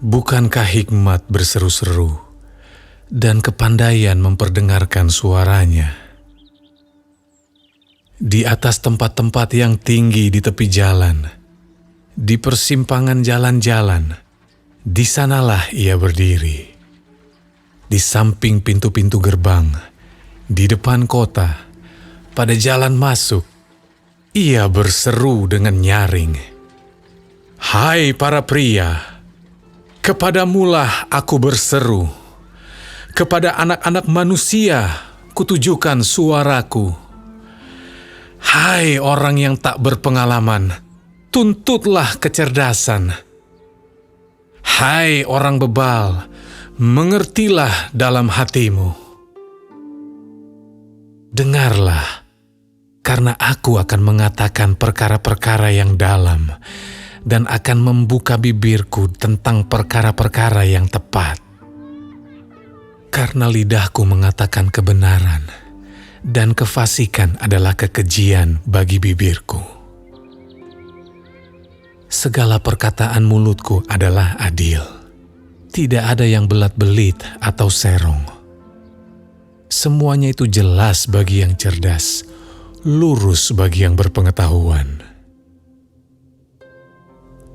Bukankah hikmat berseru-seru dan kepandaian memperdengarkan suaranya? Di atas tempat-tempat yang tinggi di tepi jalan, di persimpangan jalan-jalan, di sanalah ia berdiri. Di samping pintu-pintu gerbang, di depan kota, pada jalan masuk, ia berseru dengan nyaring. Hai para pria, kepadamulah aku berseru. Kepada anak-anak manusia kutujukan suaraku. Hai orang yang tak berpengalaman, tuntutlah kecerdasan. Hai orang bebal, mengertilah dalam hatimu. Dengarlah, karena aku akan mengatakan perkara-perkara yang dalam dan akan membuka bibirku tentang perkara-perkara yang tepat. Karena lidahku mengatakan kebenaran, dan kefasikan adalah kekejian bagi bibirku. Segala perkataan mulutku adalah adil. Tidak ada yang belat-belit atau serong. Semuanya itu jelas bagi yang cerdas, lurus bagi yang berpengetahuan.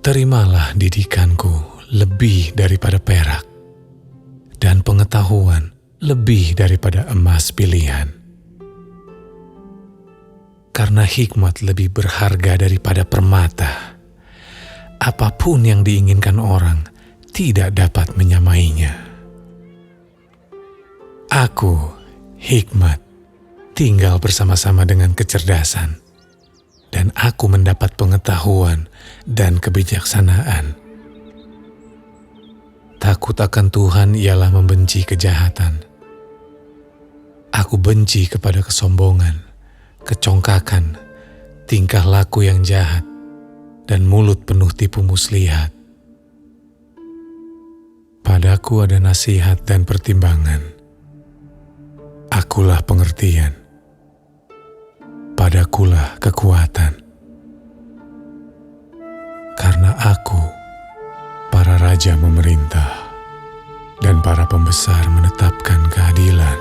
Terimalah didikanku lebih daripada perak, dan pengetahuan lebih daripada emas pilihan. Karena hikmat lebih berharga daripada permata, apapun yang diinginkan orang tidak dapat menyamainya. Aku, hikmat, tinggal bersama-sama dengan kecerdasan, dan aku mendapat pengetahuan dan kebijaksanaan. Takut akan Tuhan ialah membenci kejahatan. Aku benci kepada kesombongan, kecongkakan, tingkah laku yang jahat, dan mulut penuh tipu muslihat. Padaku ada nasihat dan pertimbangan. Akulah pengertian. Padakulah kekuatan. Karena aku, para raja memerintah, dan para pembesar menetapkan keadilan.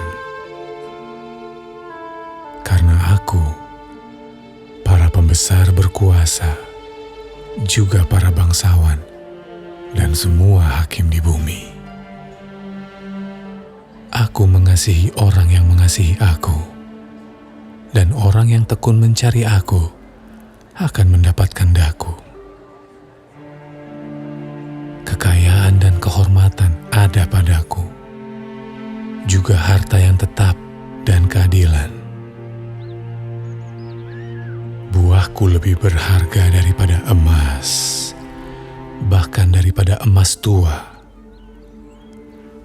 Karena aku, para pembesar berkuasa, juga para bangsawan, dan semua hakim di bumi. Aku mengasihi orang yang mengasihi aku, dan orang yang tekun mencari aku akan mendapatkan daku. Kekayaan dan kehormatan ada padaku, juga harta yang tetap dan keadilan. Buahku lebih berharga daripada emas, bahkan daripada emas tua.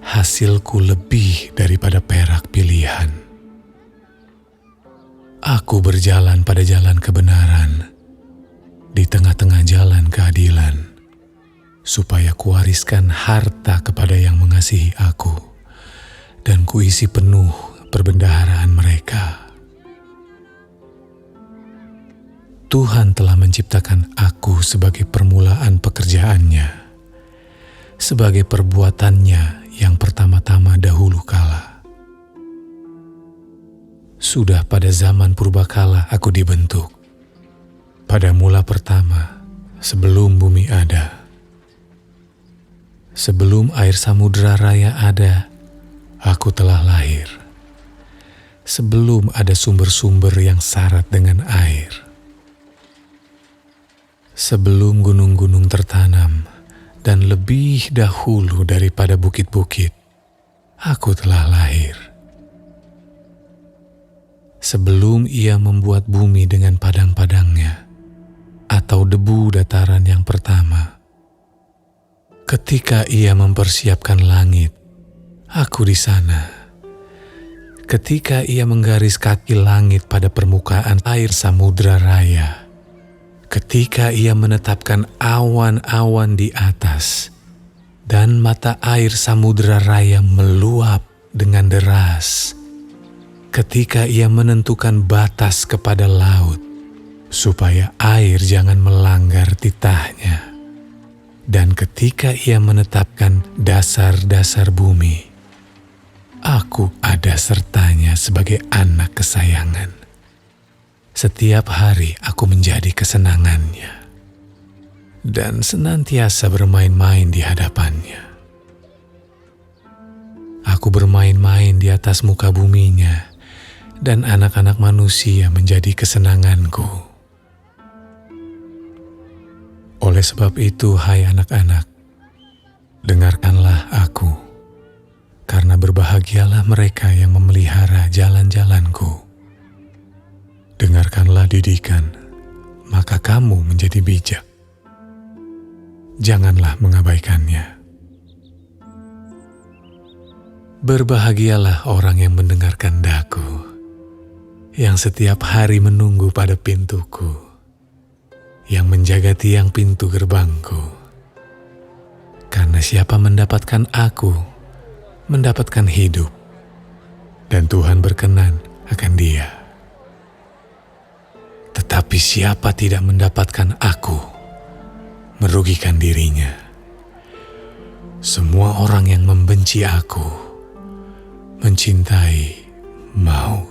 Hasilku lebih daripada perak pilihan. Aku berjalan pada jalan kebenaran, di tengah-tengah jalan keadilan, supaya kuwariskan harta kepada yang mengasihi aku, dan kuisi penuh perbendaharaan mereka. Tuhan telah menciptakan aku sebagai permulaan pekerjaannya, sebagai perbuatannya yang pertama-tama dahulu kala. Sudah pada zaman purbakala aku dibentuk, pada mula pertama sebelum bumi ada. Sebelum air samudera raya ada, aku telah lahir. Sebelum ada sumber-sumber yang syarat dengan air. Sebelum gunung-gunung tertanam, dan lebih dahulu daripada bukit-bukit, aku telah lahir. Sebelum ia membuat bumi dengan padang-padangnya, atau debu dataran yang pertama. Ketika ia mempersiapkan langit, aku di sana. Ketika ia menggaris kaki langit pada permukaan air samudra raya. Ketika ia menetapkan awan-awan di atas, dan mata air samudra raya meluap dengan deras. Ketika ia menentukan batas kepada laut, supaya air jangan melanggar titahnya. Dan ketika Ia menetapkan dasar-dasar bumi, aku ada sertanya sebagai anak kesayangan. Setiap hari aku menjadi kesenangannya dan senantiasa bermain-main di hadapannya. Aku bermain-main di atas muka buminya, dan anak-anak manusia menjadi kesenanganku. Oleh sebab itu, hai anak-anak, dengarkanlah aku, karena berbahagialah mereka yang memelihara jalan-jalanku. Dengarkanlah didikan, maka kamu menjadi bijak. Janganlah mengabaikannya. Berbahagialah orang yang mendengarkan daku, yang setiap hari menunggu pada pintuku, yang menjaga tiang pintu gerbangku. Karena siapa mendapatkan aku, mendapatkan hidup, dan Tuhan berkenan akan dia. Tetapi siapa tidak mendapatkan aku, merugikan dirinya. Semua orang yang membenci aku, mencintai maut.